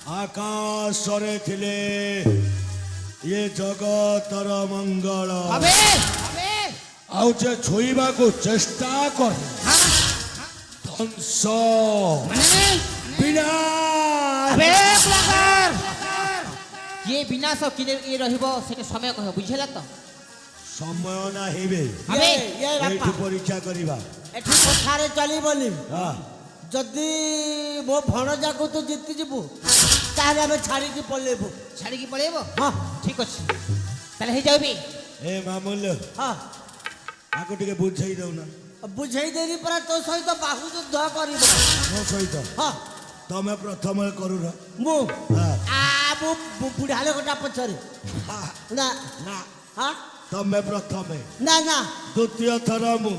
ଆକାଶରେ ଥିଲେ ଇଏ ଜଗତର ମଙ୍ଗଳ ଆଉ ଯେ ଛୁଇଁବାକୁ ଚେଷ୍ଟା କରେ ଧ୍ୱଂସ ये विनाश किने ये रहिबो सेके समय कह बुझेला तो समय ना हेबे ये एठु परीक्षा करिबा एठु पछारे चली बोली हां जदी मो भणजा को तो जीति जीबू ताले हम छाड़ी की पलेबू हां ठीक अछि ताले हे जाबी ए मामूल हां आको टिके बुझाई दउ ना बुझाई देरी पर तो सहित बाहु युद्ध करिबो मो सहित हां तमे प्रथम करू ना मु हां आ मु बुढ़ाले गोटा पछरे ना ना हां तमे प्रथम ना ना द्वितीय थर मु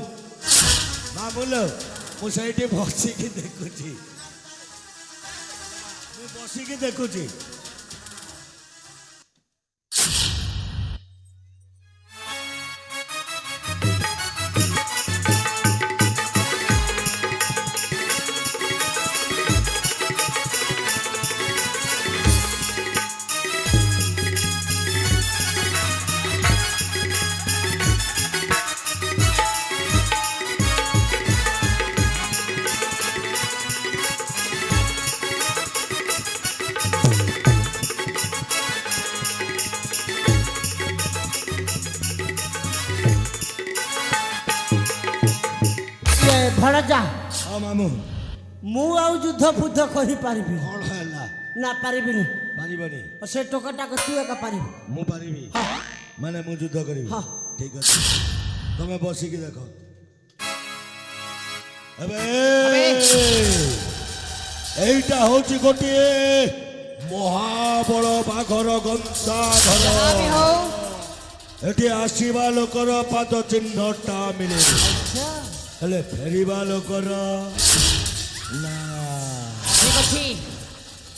मामूल मु सहित बसी की देखुची मु बसी की देखुची भणजा हां मामू मु आउ युद्ध बुद्ध कहि पारिबी कोन हला ना पारिबिनी पारिबनी से टोकटा को तू एका पारिबी मु पारिबी हां माने मु युद्ध करिबी हां ठीक अछि तमे बसी की देखो अबे এইটা হচ্ছে গোটিয়ে মহাবড় বাঘর গন্তাধর এটি আসিবা লোকর পাদ চিহ্নটা মিলে হেলে ফেরিবা লোকর না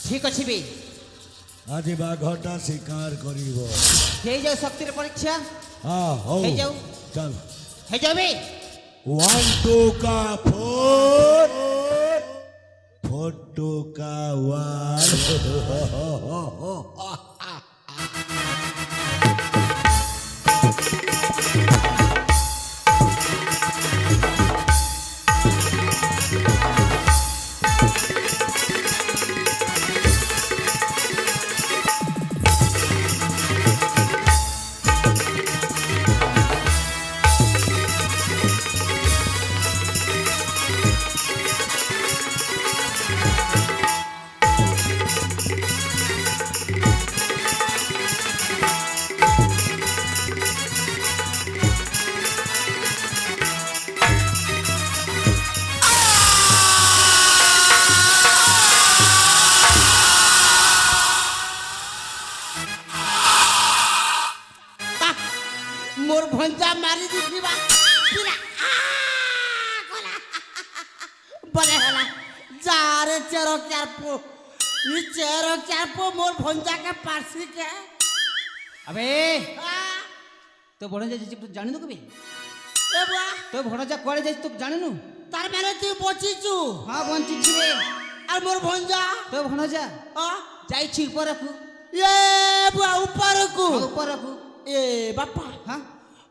ठीक अछि बे আজি বাঘটা শিকার করিব हे जाओ शक्तिर परीक्षा হ্যাঁ হও हे जाओ চল हे जाबी 1 2 का 4 4 2 का 1 मोर भंजा मारी दिखिबा पिला कोला बले हला जारे चेरो चारपो ई चेरो चारपो मोर भंजा के पासी के अबे तो भणजा जे तू जानिनु कबे ए बुआ तो भणजा कोड़े जाई तू जानिनु तार माने तू बचिचू हां बंची छिबे और मोर भंजा तो भणजा हां जाई छि ऊपर रखू ये बुआ ऊपर को ऊपर रखू ए बापा हां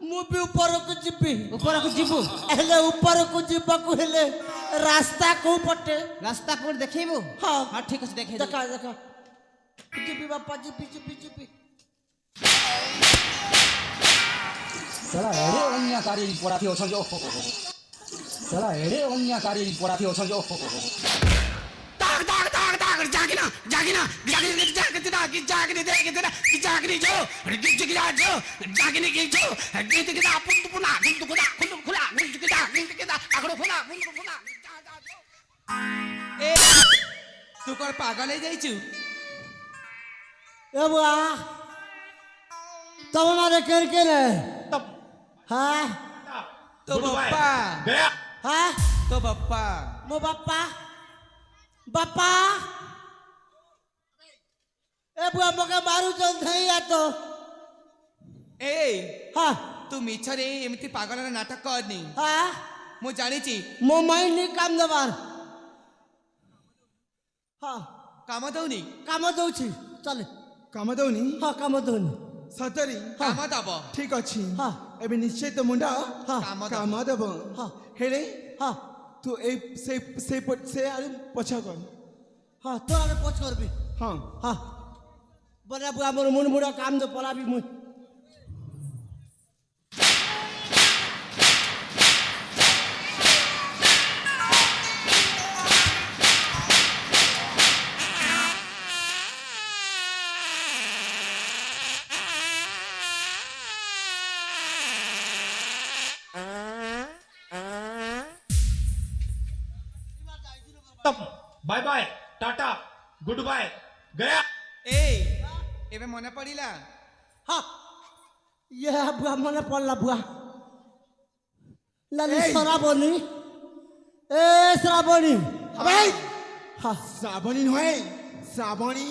मु भी ऊपर को जिबी ऊपर रखू जीबू हेले ऊपर को जिबा को हेले रास्ता को पटे रास्ता को देखैबो हां हां ठीक अछि देखे देखा देखा जिबी बापा जिबी जिबी जिबी चला एडे अन्याकारी पराथी अछन् जो चला एडे अन्याकारी पराथी अछन् जो ताक ताक ताक ताक जागिना जागिना जागिना जागिना जागिना जागिना जागिना जो गिजा जो जागिना गिजो गिजा पुंतु पुना गुंतु खुला खुंतु खुला गुंतु गिजा आगड़ो खुला गुंतु खुला ए तू कोन पागल हे जाइछु ए बुआ तब मारे करके रे हाँ तो बप्पा हाँ तो बप्पा मो बापा बापा ए बुआ मके मारू चल थई या तो ए हाँ तू मिछरे एमती पागल नाटक करनी हाँ मु जानी छी मो माइंड नहीं काम दबार हाँ କାମ ଦଉନି କାମ ଦଉଛି ଚାଲେ କାମ ଦଉନି ହଁ କାମ ଦଉନି ସତରେ କାମ ଦବ ଠିକ ଅଛି ହଁ। ଏବେ ନିଶ୍ଚୟ ତ ମୁଣ୍ଡ କାମ ଦବ। କାମ ଦେବ ହଁ। ହେଲେ ହଁ ତୁ ଏଇ ସେ ଆଡୁ ପଛ କର ହଁ তো আমি পচ করবি ହଁ হ্যাঁ বলে আমার মন মুড়া কাম তো পলাবি মুই bye bye tata good bye गया ଏ ଏବେ ମନେ ପଡ଼ିଲା হ্যাঁ ইয়ে বুয়া মনে পড়লা বুয়া নানি এই! শ্রাবণী এ শ্রাবণী আবে হ্যাঁ শ্রাবণী নয় শ্রাবণী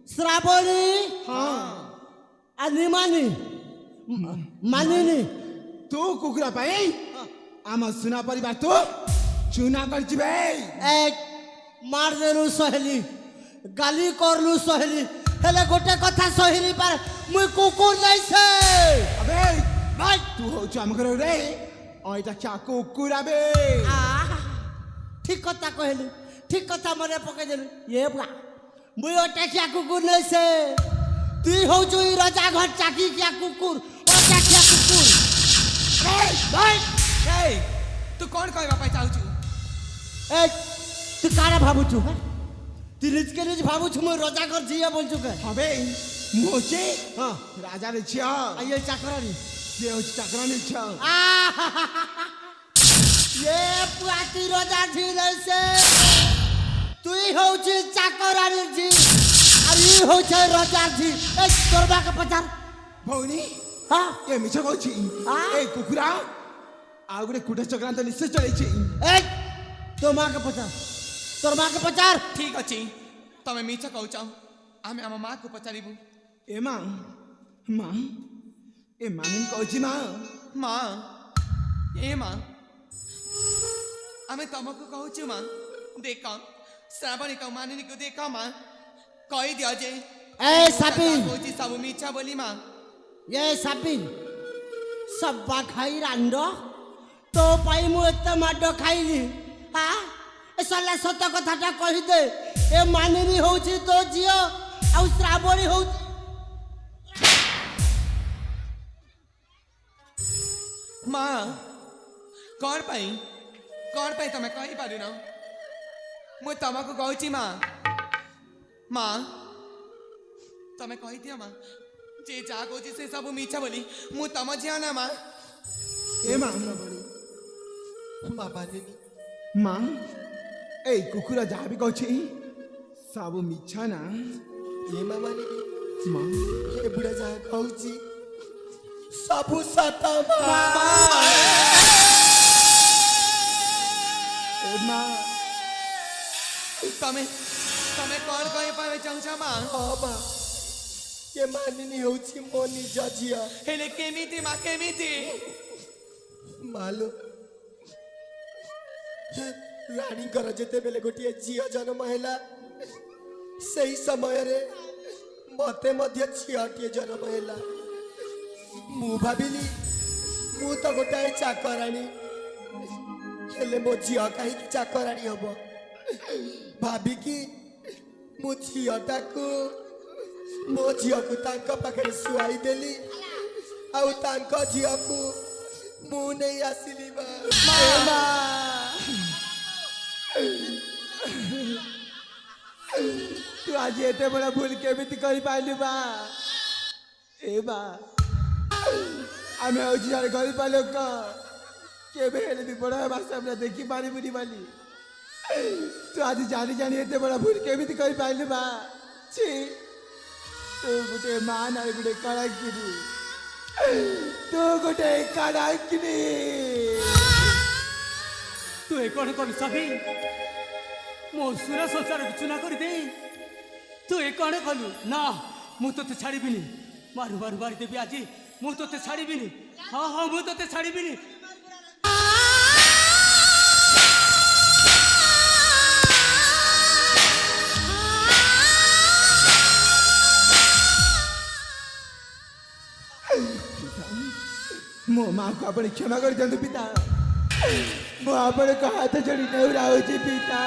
শ্রাবণী ହଁ আর নিমানি মানিনি ତୁ କୁକୁର ପାଇଁ ଆମ ସୁନା ପରିବାର ତୁ ଚୁନା କରିଯିବେ এক মার দেলু সহেলি গালি করলু সহেলি হেলে গোটে কথা সহিলি পারে মুই কুকুর নাইছে আবে ভাই ତୁ ହଉଛୁ ଆମ ଘର ରେ ଏଇଟା ଚା କୁକୁର ବେ ঠিক কথা কহিলি ঠিক কথা মনে পকাই দেলু এ বুয়া মুই ওটা কিয়া কুকুর নাইছে তুই হউছু ই রাজা ঘর চাকি কিয়া কুকুর ওটা কিয়া কুকুর ভাই এই ତୁ କ'ଣ କହିବା ପାଇଁ ଚାହୁଁଛୁ এই তুই কারা ভাবুছু হ্যাঁ তুই নিজকে নিজ ভাবুছু মুই রাজা ঘর জিয়া বলছু কে হবে ମୁଁ ହଉଛି হ্যাঁ ରାଜାର ଝିଅ আর এই চাকরানি ସେ ହଉଛି ଚାକରାଣୀ ଝିଅ এ পুয়াতি রাজা ঝিল হইছে তুই হউছি চাকরানির ঝি আর ই হইছে রাজা ঝি এই তোর বাকে পচার ଭଉଣୀ হ্যাঁ ଏ ମିଛ କହୁଛି ଏ କୁକୁର ଆଉ ଗୋଟେ କୁଟା ଚକ୍ରାନ୍ତ ନିଶ୍ଚୟ ଚଳେଇଛି এই তোর মাকে পচার তোর মাকে পচার ଠିକ ଅଛି ତମେ ମିଛ କହୁଛ ଆମେ ଆମ ମାଆକୁ ପଚାରିବୁ ଏ ମା ମା ଏ ମାନିନି କହୁଛି ମା ମା ଏ ମା ଆମେ ତମକୁ କହୁଛୁ ମା ଦେଖ ଶ୍ରାବଣୀକୁ ମାନିନୀକୁ ଦେଖ ମା କହିଦିଅ ଯେ এই সাপি କହୁଛି ସବୁ ମିଛ ବୋଲି ମା এই সাপি সব্বা খাই রান্ড তো পাই মু এতে মাড খাইলি হ্যাঁ এ সালা সত কথাটা কহিদে এ মানিনী হଉଛି তো ঝিও ଆଉ শ্রাবণী হଉଛି ମା କ'ଣ ପାଇଁ ତମେ କହିପାରୁନ ମୁଁ ତମକୁ କହୁଛି ମା ମା ତମେ କହିଦିଅ ମା ଯେ ଯାହା କହୁଛି ସେ ସବୁ ମିଛ ବୋଲି ମୁଁ ତମ ଝିଅ ନା ମା ଏ ମା ମା ଏଇ କୁକୁର ଯାହା ବି କହୁଛି ସବୁ ମିଛ ନା ଏ ମାମାନି ମା ଏ ବୁଢ଼ା ଯାହା କହୁଛି ସବୁ ସତ ମା ଏ ମା ତମେ ତମେ କ'ଣ କହିବାକୁ ଚାହୁଁଛ ମା ହଁ ମା ଏ ମାନିନୀ ହେଉଛି ମୋ ନିଜ ଝିଅ ହେଲେ କେମିତି ମା କେମିତି ମାଲୋ ରାଣୀଙ୍କର ଯେତେବେଳେ ଗୋଟିଏ ଝିଅ ଜନ୍ମ ହେଲା ସେଇ ସମୟରେ ମତେ ମଧ୍ୟ ଝିଅଟିଏ ଜନ୍ମ ହେଲା ମୁଁ ଭାବିଲି ମୁଁ ତ ଗୋଟାଏ ଚାକରାଣୀ ହେଲେ ମୋ ଝିଅ କାହିଁକି ଚାକରାଣୀ ହବ ଭାବିକି ମୁଁ ଝିଅଟାକୁ ମୋ ଝିଅକୁ ତାଙ୍କ ପାଖରେ ଶୁଆଇ ଦେଲି ଆଉ ତାଙ୍କ ଝିଅକୁ ମୁଁ ନେଇ ଆସିଲି ମା ତୁ ଆଜି ଏତେ ବଡ଼ ଭୁଲ କେମିତି କରିପାରିଲୁ ବା ଏ ବା ଆମେ ହଉଛି ଜଣେ ଗରିବ ଲୋକ କେବେ ହେଲେ ବି ବଡ଼ ହେବା ସାମ୍ନା ଦେଖିପାରିବୁନି ବୋଲି ତୁ ଆଜି ଜାଣି ଜାଣି ଏତେ ବଡ଼ ଭୁଲ କେମିତି କରିପାରିଲୁ ବା ଛି ତୁ ଗୋଟେ ମା ନାଇଁ ଗୋଟେ କଳାକିନି ତୁ ଗୋଟେ କଳାକିନି ତୁ ଏ କ'ଣ କଲୁ ସାବି ମୋ ସୁର ସଂସାରକୁ ଚୁନା କରିଦେ ତୁ ଏ କ'ଣ କଲୁ ନା ମୁଁ ତୋତେ ଛାଡ଼ିବିନି ମାରୁ ମାରୁ ମାରିଦେବି ଆଜି ମୁଁ ତୋତେ ଛାଡ଼ିବିନି ହଁ ହଁ ମୁଁ ତୋତେ ଛାଡ଼ିବିନି माँ को अपने क्षमा कर दियंतु पिता मो आपण को हाथ जोड़ी नेउराउची पिता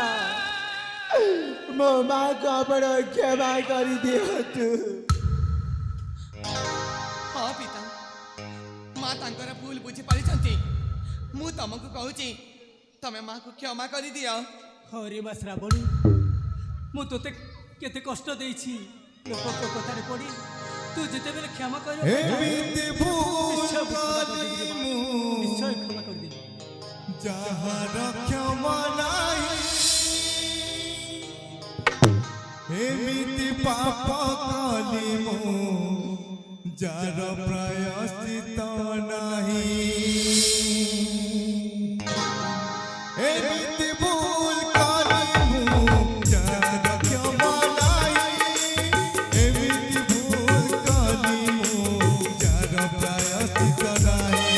मो माँ को आपण क्षमा कर दियंतु हाँ पिता माँ तांकर भूल बुझी पारिछंती मु तमको कहूची तमे माँ को क्षमा कर दियो हरे मा श्रावणी मु तोते केते कष्ट देइछि लोक तो कथारे पड़ी तू जेते बेले क्षमा कर एमिति भूल निश्चय क्षमा कर दे जहार क्षमा नाही एमिति पाप कली मो जार प्रायश्चित नाही एमिति भूल कली मो जार क्षमा नाही एमिति भूल कली मो जार प्रायश्चित नाही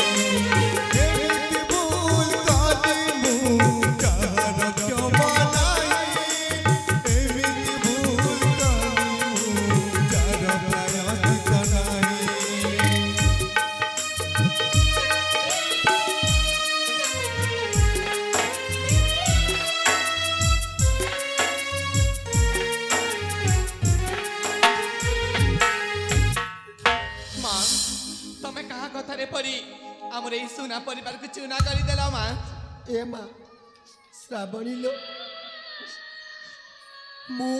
एमिति भूल कली मो जार क्षमा नाही एमिति भूल कली मो जार प्रायश्चित नाही माँ तमे कहा कथारे पड़ी आमर ए सुना परिवार को चूना कर देला माँ ए माँ श्रावणी लो मु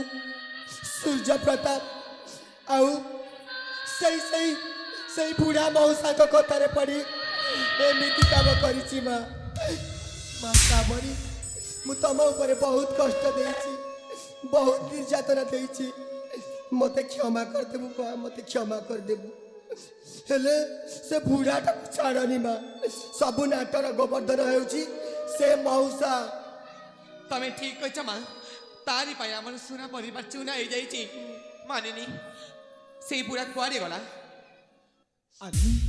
सूर्य प्रताप आउ सही सही सही बुढ़ा मौसा को कथारे पड़ी एमिति काम करिछि माँ माँ श्रावणी मु तम ऊपर बहुत कष्ट देइछि बहुत निर्यातना देइछि मते क्षमा कर देबु माँ मते क्षमा कर देबु हेले से बुढ़ाटा छाड़नी माँ सबु नाटर गोवर्धन हेउछि से मौसा तमे ठीक कह माँ तारी पाई आमर सुना परिवार चूना हो जाइछि मानिनी से पूरा कुआरे गला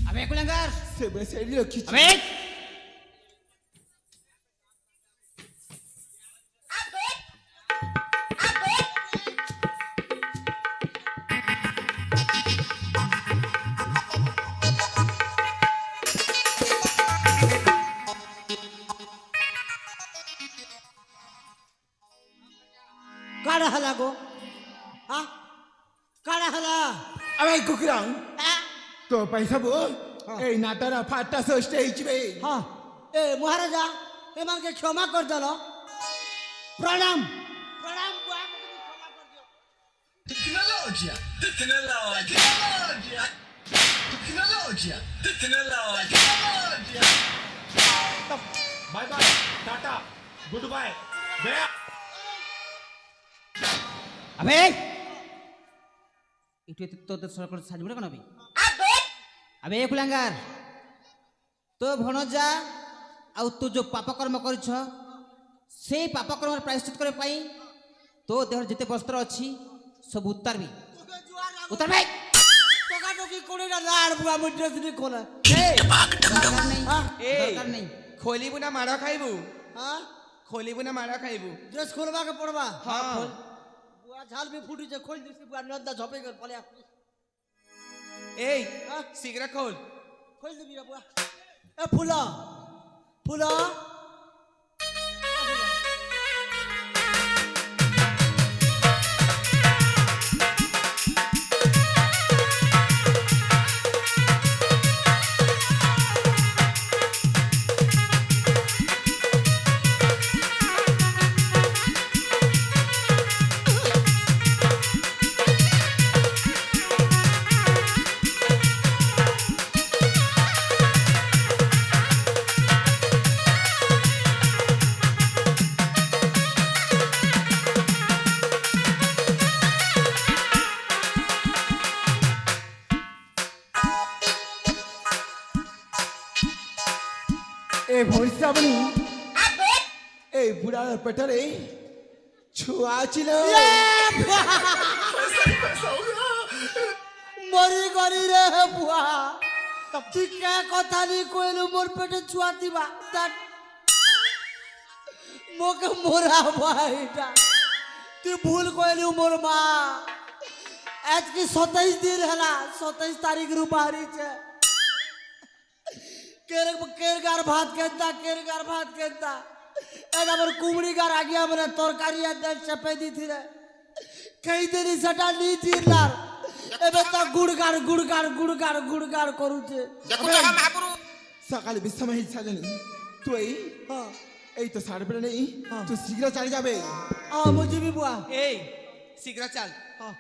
अबे कुलंगार से बड़े सेडी रखी अबे काड़ा हला गो हाँ काड़ा हला अबे कुकरां आ? तो पैसा बो ए नाटारा फाटा सो स्टेज पे हाँ ए महाराजा ए मान के क्षमा कर दलो प्रणाम प्रणाम बुआ क्षमा कर दियो Tecnologia, tecnologia, tecnologia, tecnologia, tecnologia. Bye bye tata good bye गया अबे इटु तो सरकार साजबुड़ा कन अबे अबे कुलंगार तो भणजा आउ तू जो पाप कर्म करिछ से पाप कर्म प्रायश्चित करे पाई तो देह जिते वस्त्र अछि सब उतारबी उतार भाई टका टकी कोने ना लाड़ बुआ मु ड्रेस नहीं खोला दरकार नहीं ए दरकार नहीं खोलीबु ना मारा खाइबु हाँ खोलीबु ना मारा खाइबु ड्रेस खोलवा के पड़वा हाँ बुआ झाल भी फूटी जे खोल दिस बुआ नद्दा झपे कर पले ए शीघ्र खोल खोल दे बिया बुआ ए फूला फूला ए भोरिसा बनी ए बुढ़ा पेटरे छुआ चिलो मरी गरी रे बुआ तू क्या कथा नहीं कोइलु मोर पेटे छुआ दिबा दैट मोके मोरा भाईटा तू भूल कोइलु मोर मां आज की 27 दिन हला 27 तारीख रु बाहरी छे কেরগার ভাত কেনতা এটা আমার কুমড়ি গার আগিয়া মানে তরকারি আর ডাল চেপে দিছিলে খেইদেরি সেটা নি জিরলার এবে তো গুড়গাড় করুছে সকালে বিশ্রাম হয়ে সাজনি তুই এই তো সাড়ে বেড়ে নেই তুই শীঘ্র চালিয়ে যাবে মু জিবি বুয়া এই শীঘ্র চাল হ্যাঁ